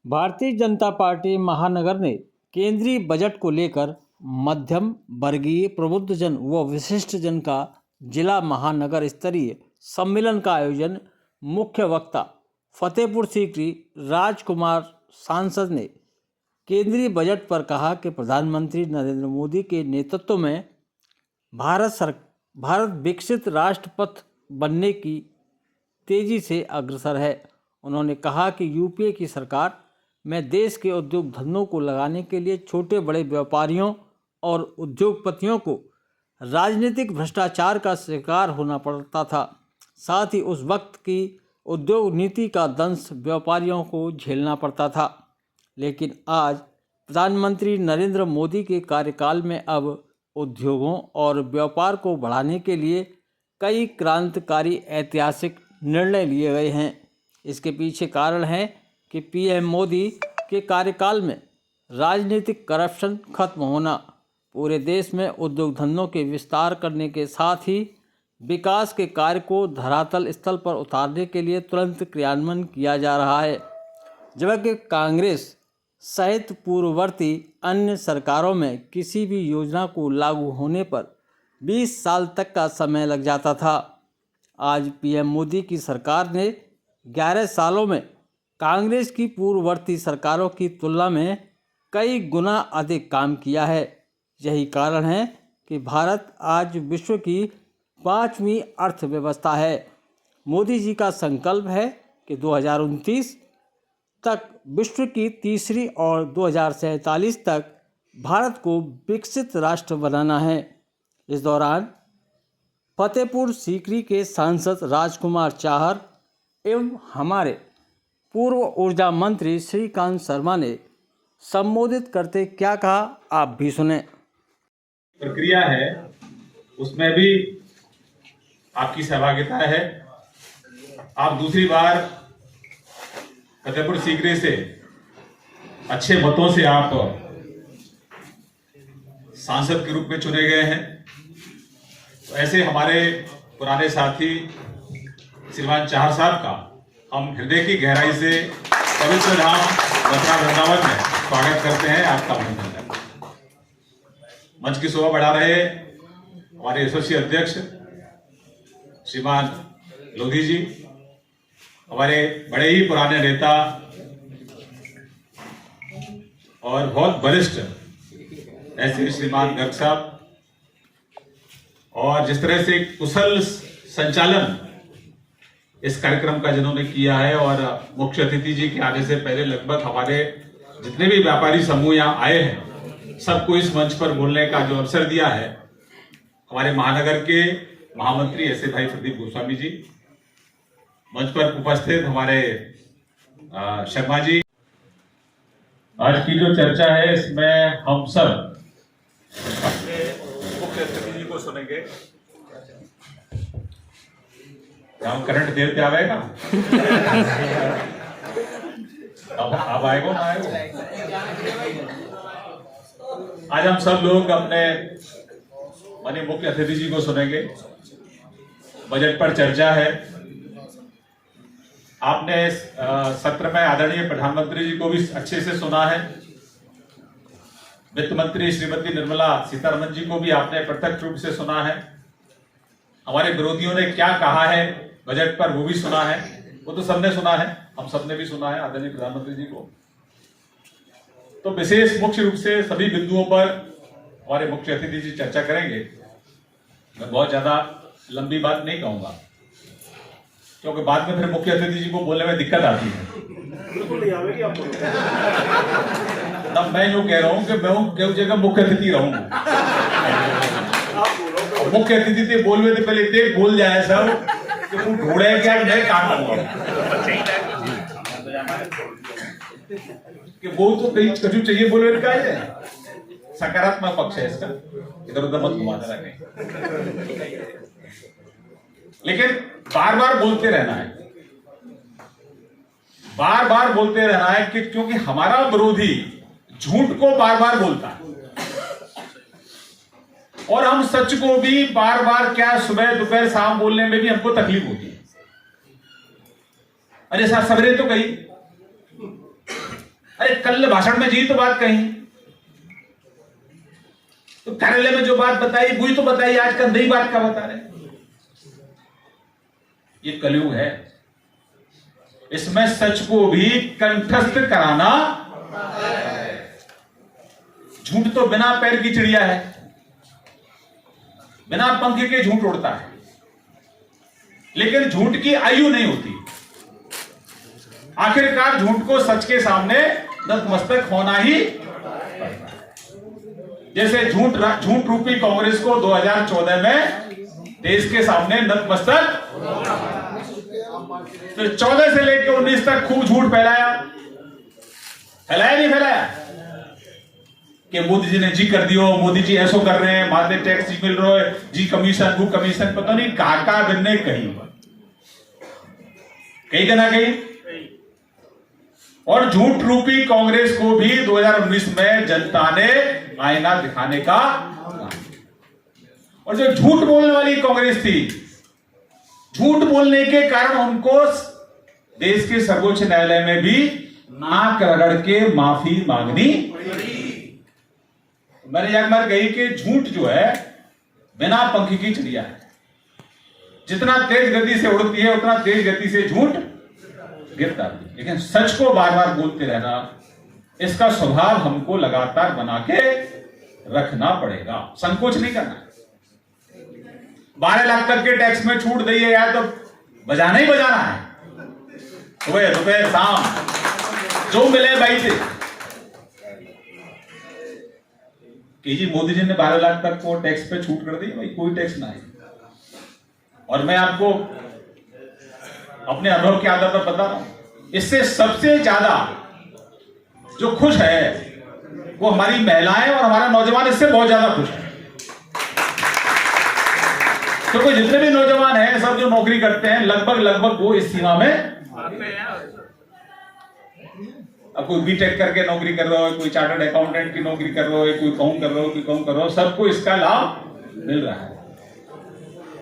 Bharatiya Janata party महानगर ने केंद्रीय बजट को लेकर मध्यम वर्गीय प्रबुद्धजन व विशिष्टजन का जिला महानगर स्तरीय सम्मेलन का आयोजन मुख्य वक्ता फतेहपुर सीकरी राजकुमार सांसद ने केंद्रीय बजट पर कहा कि प्रधानमंत्री नरेंद्र मोदी के नेतृत्व में भारत विकसित राष्ट्र पथ बनने की तेजी से अग्रसर है। उन्होंने कहा कि यूपीए की सरकार में देश के उद्योग धंधों को लगाने के लिए छोटे बड़े व्यापारियों और उद्योगपतियों को राजनीतिक भ्रष्टाचार का शिकार होना पड़ता था। साथ ही उस वक्त की उद्योग नीति का दंश व्यापारियों को झेलना पड़ता था। लेकिन आज प्रधानमंत्री नरेंद्र मोदी के कार्यकाल में अब उद्योगों और व्यापार को बढ़ाने के लिए कई क्रांतिकारी ऐतिहासिक निर्णय लिए गए हैं। इसके पीछे कारण है कि पीएम मोदी के कार्यकाल में राजनीतिक करप्शन खत्म होना, पूरे देश में उद्योग धंधों के विस्तार करने के साथ ही विकास के कार्य को धरातल स्तर पर उतारने के लिए तुरंत क्रियान्वयन किया जा रहा है। जबकि कांग्रेस सहित पूर्ववर्ती अन्य सरकारों में किसी भी योजना को लागू होने पर 20 साल तक का समय लग जाता था। आज पीएम मोदी की सरकार ने 11 सालों में कांग्रेस की पूर्ववर्ती सरकारों की तुलना में कई गुना अधिक काम किया है। यही कारण है कि भारत आज विश्व की 5वीं अर्थव्यवस्था है। मोदी जी का संकल्प है कि 2029 तक विश्व की तीसरी और 2047 तक भारत को विकसित राष्ट्र बनाना है। इस दौरान फतेहपुर सीकरी के सांसद राजकुमार चाहर एवं हमारे पूर्व ऊर्जा मंत्री श्रीकांत शर्मा ने संबोधित करते क्या कहा, आप भी सुने। प्रक्रिया है उसमें भी आपकी सहभागिता है। आप दूसरी बार फतेहपुर सीकरी से अच्छे मतों से आप सांसद के रूप में चुने गए हैं। तो ऐसे हमारे पुराने साथी श्रीमान चाहर साहब का हम हृदय की गहराई से पवित्र धाम मथुरा वृंदावन में स्वागत करते हैं। आपका अभिनंदन है। मंच की शोभा बढ़ा रहे हमारे यशस्वी अध्यक्ष श्रीमान लोधी जी, हमारे बड़े ही पुराने नेता और बहुत वरिष्ठ ऐसे श्रीमान गर्ग साहब, और जिस तरह से कुशल संचालन इस कार्यक्रम का जिन्होंने किया है, और मुख्य अतिथि जी के आने से पहले लगभग हमारे जितने भी व्यापारी समूह यहाँ आए हैं सबको इस मंच पर बोलने का जो अवसर दिया है, हमारे महानगर के महामंत्री ऐसे भाई प्रदीप गोस्वामी जी, मंच पर उपस्थित हमारे शर्मा जी। आज की जो चर्चा है इसमें हम सब अपने मुख्य अतिथि जी को सुनेंगे। हम करंट देवते आवेगा अब आएगो ना आएगो। आज हम सब लोग अपने माननीय मुख्य अतिथि जी को सुनेंगे। बजट पर चर्चा है। आपने इस सत्र में आदरणीय प्रधानमंत्री जी को भी अच्छे से सुना है। वित्त मंत्री श्रीमती निर्मला सीतारमण जी को भी आपने प्रत्यक्ष रूप से सुना है। हमारे विरोधियों ने क्या कहा है बजट पर वो भी सुना है। वो तो सबने सुना है, हम सबने भी सुना है आदरणीय प्रधानमंत्री जी को। तो विशेष मुख्य रूप से सभी बिंदुओं पर हमारे मुख्य अतिथि जी चर्चा करेंगे। मैं बहुत ज्यादा लंबी बात नहीं कहूंगा क्योंकि बाद में फिर मुख्य अतिथि जी को बोलने में दिक्कत आती है। तब मैं यूं कह रहा हूं कि मैं केव जगह मुख्य अतिथि रहूंगा। मुख्य अतिथि थे बोलवे थे पहले इतने बोल जाए सब कि तू ढूंढे क्या मैं काम करूंगा कि वो तो कहीं कछु चाहिए बोलवे का है। सकारात्मक पक्ष है इसका, इधर उधर मत घुमा देना कहीं। लेकिन बार बार बोलते रहना है, बार बार बोलते रहना है कि क्योंकि हमारा विरोधी झूठ को बार बार बोलता है और हम सच को भी बार बार क्या सुबह दोपहर शाम बोलने में भी हमको तकलीफ होती है। अरे सर सवेरे तो कही अरे कल भाषण में जी तो बात कही, तो कार्यालय में जो बात बताई वही तो बताई, आज का नई बात का बता रहे। ये कलयुग है, इसमें सच को भी कंठस्थ कराना। झूठ तो बिना पैर की चिड़िया है, बिना पंख के झूठ उड़ता है, लेकिन झूठ की आयु नहीं होती। आखिरकार झूठ को सच के सामने नतमस्तक होना ही पड़ता है। जैसे झूठ रूपी कांग्रेस को 2014 में देश के सामने नतमस्तक, तो 14 से लेकर 19 तक खूब झूठ फैलाया नहीं फैलाया कि मोदी जी ने जी कर दियो, मोदी जी ऐसो कर रहे हैं, माथे टैक्स जी मिल रहा है, जी कमीशन वो कमीशन, पता नहीं काका बिन्ने कहीं ना कहीं। और झूठ रूपी कांग्रेस को भी 2019 में जनता ने आईना दिखाने का, और जो झूठ बोलने वाली कांग्रेस थी, झूठ बोलने के कारण उनको देश के सर्वोच्च न्यायालय में भी नाक रगड़ के माफी मांगनी। मैंने एक बार कही कि झूठ जो है बिना पंख की चिड़िया है, जितना तेज गति से उड़ती है उतना तेज गति से झूठ गिरता है। लेकिन सच को बार बार बोलते रहना, इसका स्वभाव हमको लगातार बना के रखना पड़ेगा, संकोच नहीं करना। 12 लाख तक के टैक्स में छूट दी है यार, तो बजाना ही बजाना है, सुबह दोपहर शाम जो मिले भाई से। कि जी मोदी जी ने 12 लाख तक को टैक्स पे छूट कर दी, भाई कोई टैक्स ना है। और मैं आपको अपने अनुभव के आधार पर बता रहा हूं, इससे सबसे ज्यादा जो खुश है वो हमारी महिलाएं और हमारा नौजवान, इससे बहुत ज्यादा खुश है। क्योंकि जितने भी नौजवान हैं सब जो नौकरी करते हैं लगभग वो इस सीमा में आते हैं। अब कोई बीटेक करके नौकरी कर रहा है, कोई चार्टर्ड अकाउंटेंट की नौकरी कर रहा है, कोई कहूं कर रहा है, कोई कहूं कर रहा है, सबको इसका लाभ मिल रहा है।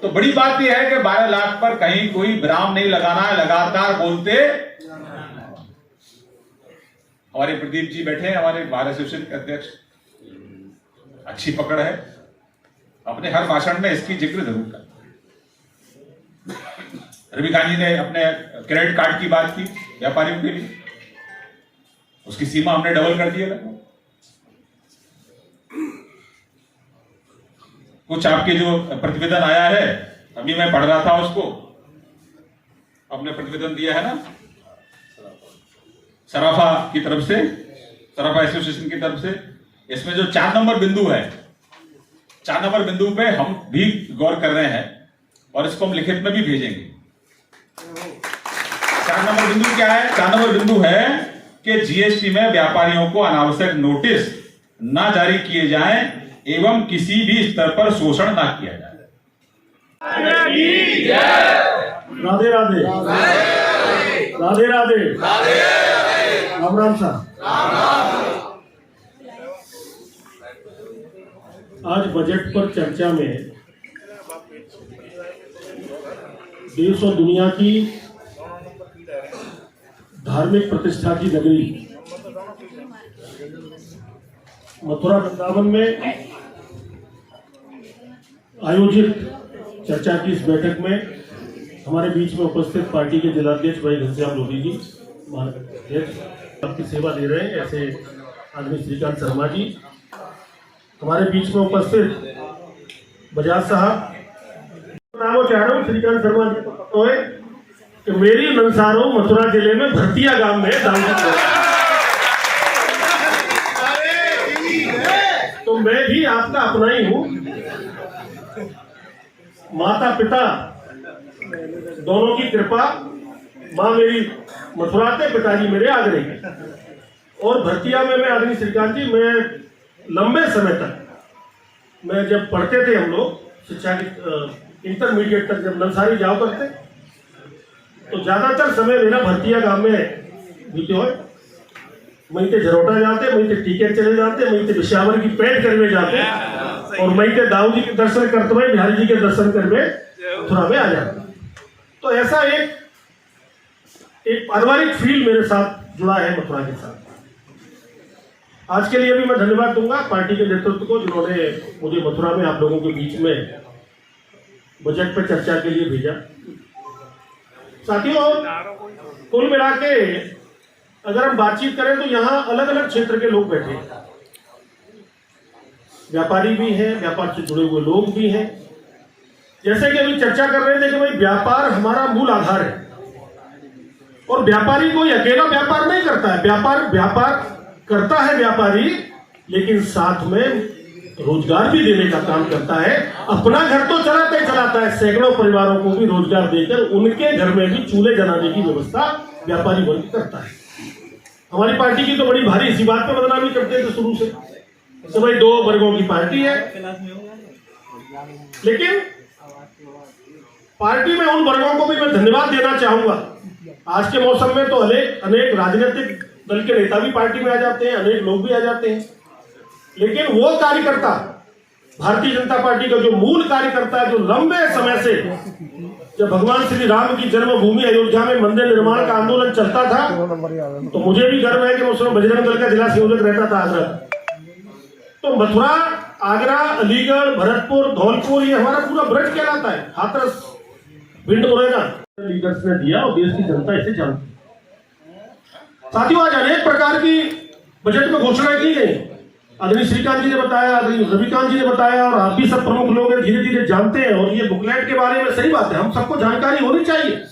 तो बड़ी बात यह है कि 12 लाख पर कहीं कोई विराम नहीं लगाना है, लगातार बोलते। हमारे प्रदीप जी बैठे हैं, हमारे बार एसोसिएशन के अध्यक्ष, अच्छी पकड़ है, अपने हर भाषण में इसकी जिक्र जरूर करते हैं। रविकांत जी ने अपने क्रेडिट कार्ड की बात की व्यापारियों के लिए, उसकी सीमा हमने डबल कर दी है। कुछ आपके जो प्रतिवेदन आया है, अभी मैं पढ़ रहा था उसको, आपने प्रतिवेदन दिया है ना सराफा की तरफ से, सराफा एसोसिएशन की तरफ से। इसमें जो 4 नंबर बिंदु है, 4 नंबर बिंदु पे हम भी गौर कर रहे हैं और इसको हम लिखित में भी भेजेंगे। 4 नंबर बिंदु क्या है? 4 नंबर बिंदु है कि जीएसटी में व्यापारियों को अनावश्यक नोटिस ना जारी किए जाएं एवं किसी भी स्तर पर शोषण ना किया जाए। राधे राधे राधे राधे राम राम साहब। आज बजट पर चर्चा में देश और दुनिया की धार्मिक प्रतिष्ठा की नगरी मथुरा वृंदावन में आयोजित चर्चा की इस बैठक में हमारे बीच में उपस्थित पार्टी के जिलाध्यक्ष भाई घनश्याम लोधी जी, अध्यक्ष आपकी सेवा दे रहे हैं, ऐसे आदमी श्रीकांत शर्मा जी, हमारे बीच में उपस्थित बजाज साहब। बताना चाह रहा हूँ श्रीकांत शर्मा जी को पता है कि मेरी नंसारो मथुरा जिले में भरतिया गांव में तो मैं भी आपका अपना ही हूँ। माता पिता दोनों की कृपा, माँ मेरी मथुरा के, पिताजी मेरे आगरे के। और भरतिया में मैं आदमी श्रीकांत जी, मैं लंबे समय तक, मैं जब पढ़ते थे हम लोग शिक्षा की इंटरमीडिएट तक जब नंसारी जाओ करते, तो ज्यादातर समय मेरा भरतिया गांव में बीते हुए। वहीं से झरोटा जाते, वहीं से टीके चले जाते, वहीं से विश्यावर की पेट करने जाते और वहीं से दाऊ जी के दर्शन करते हुए बिहारी जी के दर्शन करके मथुरा में आ जाते। तो ऐसा एक पारिवारिक फील मेरे साथ जुड़ा है मथुरा के साथ। आज के लिए भी मैं धन्यवाद दूंगा पार्टी के नेतृत्व को, जिन्होंने मुझे मथुरा में आप लोगों के बीच में बजट पर चर्चा के लिए भेजा। साथियों, कुल मिला के अगर हम बातचीत करें तो यहाँ अलग अलग क्षेत्र के लोग बैठे हैं, व्यापारी भी हैं, व्यापार से जुड़े हुए लोग भी हैं। जैसे कि अभी चर्चा कर रहे थे कि भाई व्यापार हमारा मूल आधार है, और व्यापारी कोई अकेला व्यापार नहीं करता है। व्यापार करता है व्यापारी, लेकिन साथ में रोजगार भी देने का काम करता है। अपना घर तो चलाता ही चलाता है, सैकड़ों परिवारों को भी रोजगार देकर उनके घर में भी चूल्हे जलाने की व्यवस्था व्यापारी वर्ग करता है। हमारी पार्टी की तो बड़ी भारी इसी बात पर बदनामी करते थे शुरू से, तो भाई दो वर्गों की पार्टी है। लेकिन पार्टी में उन वर्गों को भी मैं धन्यवाद देना चाहूंगा। आज के मौसम में तो अनेक राजनीतिक दल के नेता भी पार्टी में आ जाते हैं, अनेक लोग भी आ जाते हैं, लेकिन वो कार्यकर्ता, भारतीय जनता पार्टी का जो मूल कार्यकर्ता है, जो लंबे समय से, जब भगवान श्री राम की जन्मभूमि अयोध्या में मंदिर निर्माण का आंदोलन चलता था, तो मुझे भी गर्व है कि उस समय बजरंग दल का जिला संयोजक रहता था आगरा। तो मथुरा, आगरा, अलीगढ़, भरतपुर, धौलपुर, ये हमारा पूरा ब्रज कहलाता है। हाथरस, भिंड, मुरैना लीडर्स ने दिया और देश की जनता इसे जानती है। साथियों, आज अनेक प्रकार की बजट में घोषणा की गई। आदरणीय श्रीकांत जी ने बताया, आदरणीय रविकांत जी ने बताया, और आप भी सब प्रमुख लोग हैं, धीरे धीरे जानते हैं। और ये बुकलेट के बारे में सही बात है, हम सबको जानकारी होनी चाहिए।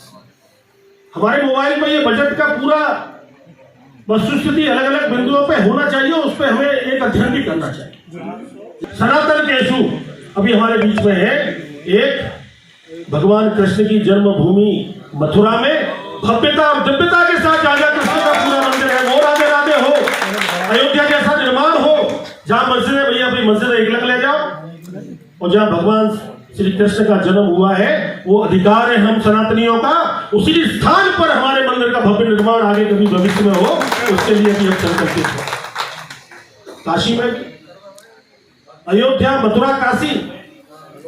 हमारे मोबाइल में ये बजट का पूरा वस्तुस्थिति अलग अलग बिंदुओं पे होना चाहिए, उस पर हमें एक अध्ययन भी करना चाहिए। सनातन केशु अभी हमारे बीच में है। एक भगवान कृष्ण की जन्मभूमि मथुरा में भव्यता और दिव्यता के साथ राजा कृष्ण का पूरा मंदिर है, वो राधे राधे हो, अयोध्या जैसा निर्माण हो, जहां मस्जिद है, भैया अपनी मस्जिद एक लग ले जाओ, और जहां भगवान श्री कृष्ण का जन्म हुआ है, वो अधिकार है हम सनातनियों का, उसी स्थान पर हमारे मंदिर का भव्य निर्माण आगे कभी भविष्य में हो, उसके लिए भी हम संकल्पित हैं। काशी में भी, अयोध्या, मथुरा, काशी,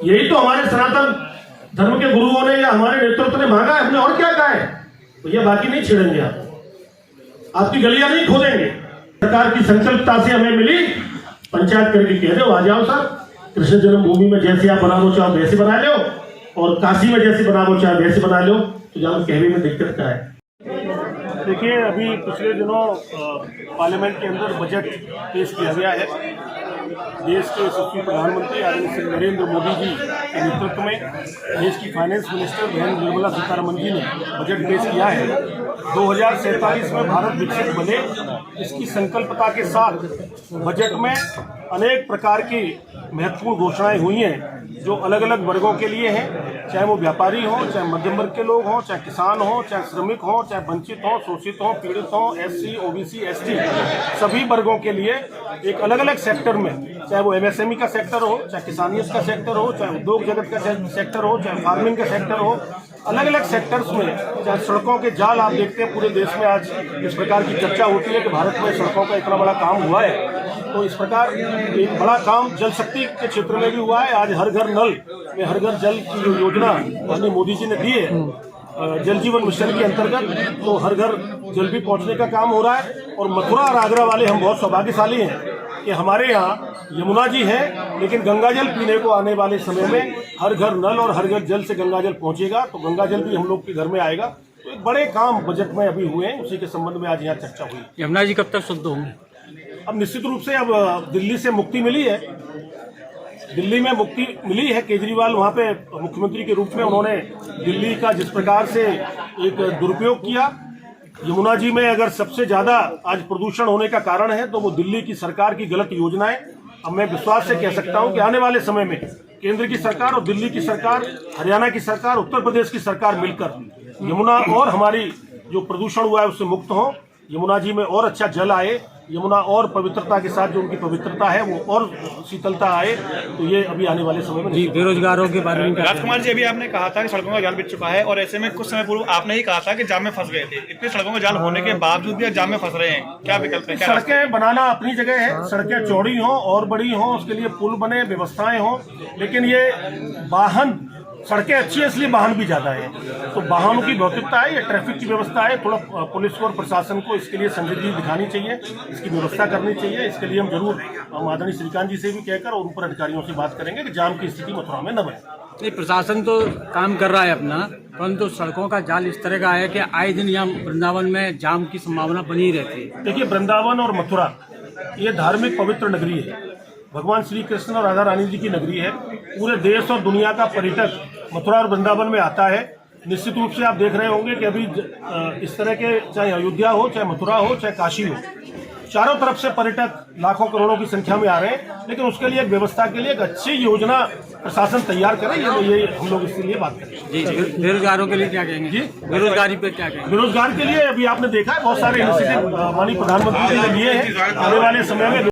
यही तो हमारे सनातन धर्म के गुरुओं ने या हमारे नेतृत्व ने मांगा है। हमने और क्या कहा है भैया? बाकी नहीं छेड़ेंगे, आपकी गलियां नहीं खोलेंगे। सरकार की संकल्पता से हमें मिली, पंचायत करके कह रहे हो आ जाओ साहब, कृष्ण जन्मभूमि में जैसे आप बनाना चाहो वैसे बना लो, और काशी में जैसे बनाना चाहो वैसे बना लो, तो जहां कहने में दिक्कत क्या है? देखिए, अभी पिछले दिनों पार्लियामेंट के अंदर बजट पेश किया गया है। देश के यशस्वी प्रधानमंत्री आदरणीय श्री नरेंद्र मोदी जी के नेतृत्व में देश की फाइनेंस मिनिस्टर बहन निर्मला सीतारमण जी ने बजट पेश किया है। 2047 में भारत विकसित बने, इसकी संकल्पता के साथ बजट में अनेक प्रकार की महत्वपूर्ण घोषणाएं हुई हैं, जो अलग अलग वर्गों के लिए हैं, चाहे वो व्यापारी हों, चाहे मध्यम वर्ग के लोग हों, चाहे किसान हों, चाहे श्रमिक हों, चाहे वंचित हों, शोषित हों, पीड़ित हों, एससी, ओबीसी, एसटी, सभी वर्गों के लिए एक अलग अलग सेक्टर में, चाहे वो एमएसएमई का सेक्टर हो, चाहे किसानियत का सेक्टर हो, चाहे उद्योग जगत का सेक्टर हो, चाहे फार्मिंग का सेक्टर हो, अलग अलग सेक्टर्स में, चाहे सड़कों के जाल आप देखते हैं पूरे देश में आज इस प्रकार की चर्चा होती है कि भारत में सड़कों का इतना बड़ा काम हुआ है, तो इस प्रकार एक बड़ा काम जल शक्ति के क्षेत्र में भी हुआ है। आज हर घर नल में हर घर जल की जो योजना माननीय मोदी जी ने दी है जल जीवन मिशन के अंतर्गत, तो हर घर जल भी पहुंचने का काम हो रहा है। और मथुरा और आगरा वाले हम बहुत सौभाग्यशाली हैं कि हमारे यहाँ यमुना जी है, लेकिन गंगा जल पीने को आने वाले समय में हर घर नल और हर घर जल से गंगा जल पहुंचेगा, तो गंगा जल भी हम लोग के घर में आएगा। तो एक बड़े काम बजट में अभी हुए हैं, उसी के संबंध में आज यहाँ चर्चा हुई। यमुना जी कब तक शुद्ध होंगे? अब निश्चित रूप से अब दिल्ली से मुक्ति मिली है, दिल्ली में मुक्ति मिली है। केजरीवाल वहाँ पे मुख्यमंत्री के रूप में उन्होंने दिल्ली का जिस प्रकार से एक दुरुपयोग किया, यमुना जी में अगर सबसे ज्यादा आज प्रदूषण होने का कारण है तो वो दिल्ली की सरकार की गलत योजनाएं। अब मैं विश्वास से कह सकता हूं कि आने वाले समय में केंद्र की सरकार और दिल्ली की सरकार, हरियाणा की सरकार, उत्तर प्रदेश की सरकार मिलकर यमुना और हमारी जो प्रदूषण हुआ है उससे मुक्त हो, यमुना जी में और अच्छा जल आए, यमुना और पवित्रता के साथ जो उनकी पवित्रता है वो और शीतलता आए, तो ये अभी आने वाले समय में। जी, बेरोजगारों के बारे में राजकुमार जी, अभी आपने कहा था कि सड़कों का जाल बिछ चुका है, और ऐसे में कुछ समय पूर्व आपने ही कहा था कि जाम में फंस गए थे। इतने सड़कों का जाल होने के बावजूद भी जाम में फंस रहे हैं, क्या विकल्प है? सड़कें बनाना अपनी जगह है, सड़कें चौड़ी हों और बड़ी हों, उसके लिए पुल बने, व्यवस्थाएं हों, लेकिन ये वाहन सड़कें अच्छी है इसलिए वाहन भी ज्यादा है, तो वाहनों की भौतिकता है या ट्रैफिक की व्यवस्था है, थोड़ा पुलिस और प्रशासन को इसके लिए संजीदगी दिखानी चाहिए, इसकी व्यवस्था करनी चाहिए। इसके लिए हम आदरणीय श्रीकांत जी से भी कहकर और ऊपर अधिकारियों से बात करेंगे कि जाम की स्थिति मथुरा में न बने। नहीं, प्रशासन तो काम कर रहा है अपना, परंतु सड़कों का जाल इस तरह का है कि आए दिन यहाँ वृंदावन में जाम की संभावना बनी रहती है। देखिए, वृंदावन और मथुरा ये धार्मिक पवित्र नगरी है, भगवान श्री कृष्ण और राधा रानी जी की नगरी है। पूरे देश और दुनिया का पर्यटक मथुरा और वृंदावन में आता है। निश्चित रूप से आप देख रहे होंगे कि अभी इस तरह के, चाहे अयोध्या हो, चाहे मथुरा हो, चाहे काशी हो, चारों तरफ से पर्यटक लाखों करोड़ों की संख्या में आ रहे हैं, लेकिन उसके लिए एक व्यवस्था के लिए एक अच्छी योजना प्रशासन तैयार करे, ये हम लोग इसके लिए बात करें। जी, बेरोजगारों के लिए क्या कहेंगे जी? बेरोजगारी पे क्या कहेंगे? बेरोजगार के लिए अभी आपने देखा है बहुत सारे इनिशिएटिव माननीय प्रधानमंत्री जी ने लिए हैं। आने वाले समय में